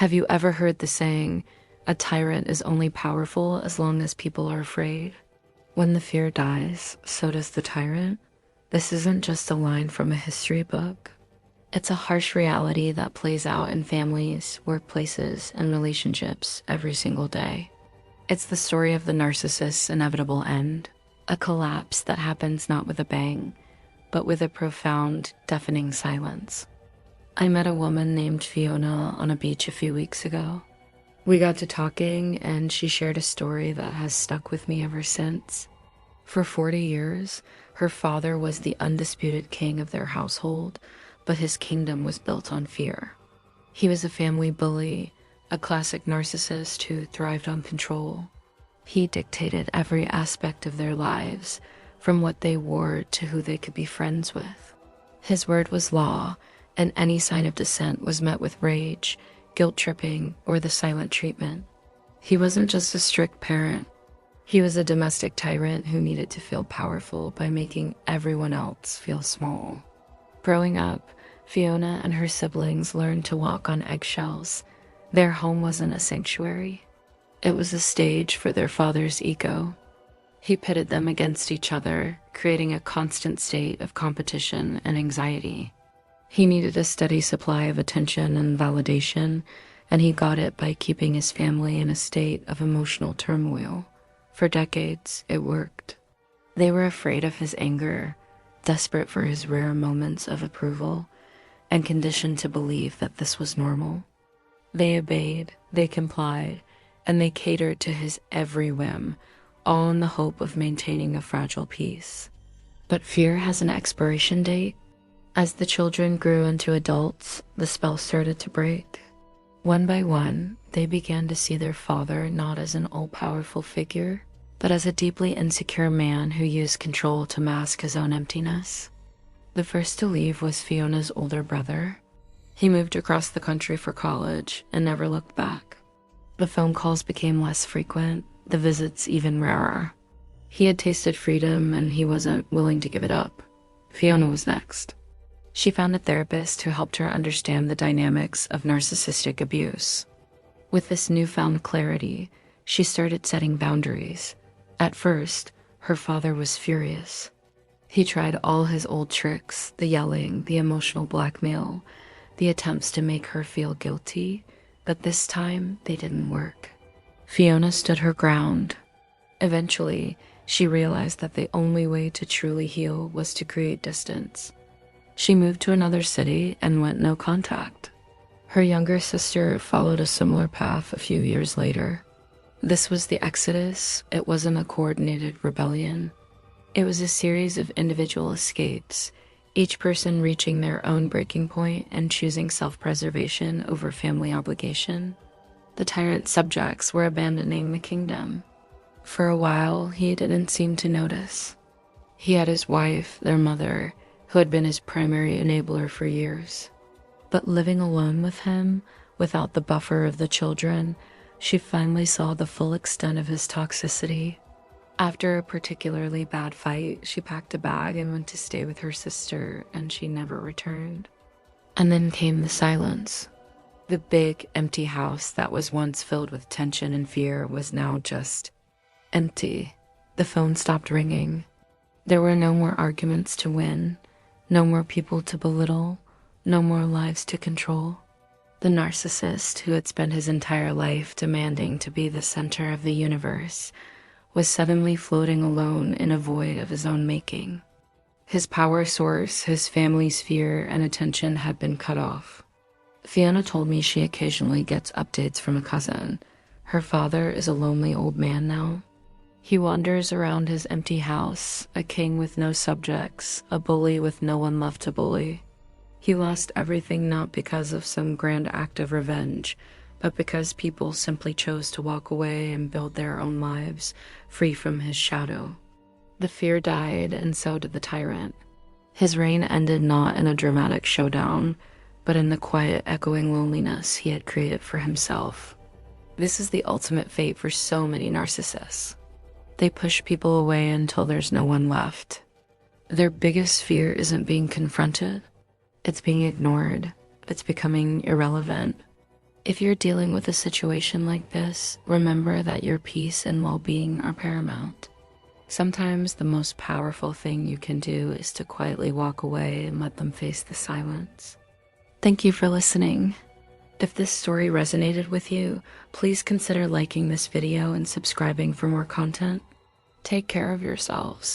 Have you ever heard the saying, a tyrant is only powerful as long as people are afraid? When the fear dies, so does the tyrant. This isn't just a line from a history book. It's a harsh reality that plays out in families, workplaces, and relationships every single day. It's the story of the narcissist's inevitable end, a collapse that happens not with a bang, but with a profound, deafening silence. I met a woman named Fiona on a beach a few weeks ago. We got to talking, and she shared a story that has stuck with me ever since. For 40 years, her father was the undisputed king of their household, but his kingdom was built on fear. He was a family bully, a classic narcissist who thrived on control. He dictated every aspect of their lives, from what they wore to who they could be friends with. His word was law, and any sign of dissent was met with rage, guilt-tripping, or the silent treatment. He wasn't just a strict parent. He was a domestic tyrant who needed to feel powerful by making everyone else feel small. Growing up, Fiona and her siblings learned to walk on eggshells. Their home wasn't a sanctuary. It was a stage for their father's ego. He pitted them against each other, creating a constant state of competition and anxiety. He needed a steady supply of attention and validation, and he got it by keeping his family in a state of emotional turmoil. For decades, it worked. They were afraid of his anger, desperate for his rare moments of approval, and conditioned to believe that this was normal. They obeyed, they complied, and they catered to his every whim, all in the hope of maintaining a fragile peace. But fear has an expiration date. As the children grew into adults, the spell started to break. One by one, they began to see their father not as an all-powerful figure, but as a deeply insecure man who used control to mask his own emptiness. The first to leave was Fiona's older brother. He moved across the country for college and never looked back. The phone calls became less frequent, the visits even rarer. He had tasted freedom and he wasn't willing to give it up. Fiona was next. She found a therapist who helped her understand the dynamics of narcissistic abuse. With this newfound clarity, she started setting boundaries. At first, her father was furious. He tried all his old tricks, the yelling, the emotional blackmail, the attempts to make her feel guilty, but this time they didn't work. Fiona stood her ground. Eventually, she realized that the only way to truly heal was to create distance. She moved to another city and went no contact. Her younger sister followed a similar path a few years later. This was the exodus. It wasn't a coordinated rebellion. It was a series of individual escapes, each person reaching their own breaking point and choosing self-preservation over family obligation. The tyrant's subjects were abandoning the kingdom. For a while, he didn't seem to notice. He had his wife, their mother, who had been his primary enabler for years. But living alone with him, without the buffer of the children, she finally saw the full extent of his toxicity. After a particularly bad fight, she packed a bag and went to stay with her sister, and she never returned. And then came the silence. The big, empty house that was once filled with tension and fear was now just empty. The phone stopped ringing. There were no more arguments to win. No more people to belittle, no more lives to control. The narcissist, who had spent his entire life demanding to be the center of the universe, was suddenly floating alone in a void of his own making. His power source, his family's fear and attention had been cut off. Fiona told me she occasionally gets updates from a cousin. Her father is a lonely old man now. He wanders around his empty house, a king with no subjects, a bully with no one left to bully. He lost everything not because of some grand act of revenge, but because people simply chose to walk away and build their own lives, free from his shadow. The fear died, and so did the tyrant. His reign ended not in a dramatic showdown, but in the quiet, echoing loneliness he had created for himself. This is the ultimate fate for so many narcissists. They push people away until there's no one left. Their biggest fear isn't being confronted. It's being ignored. It's becoming irrelevant. If you're dealing with a situation like this, remember that your peace and well-being are paramount. Sometimes the most powerful thing you can do is to quietly walk away and let them face the silence. Thank you for listening. If this story resonated with you, please consider liking this video and subscribing for more content. Take care of yourselves.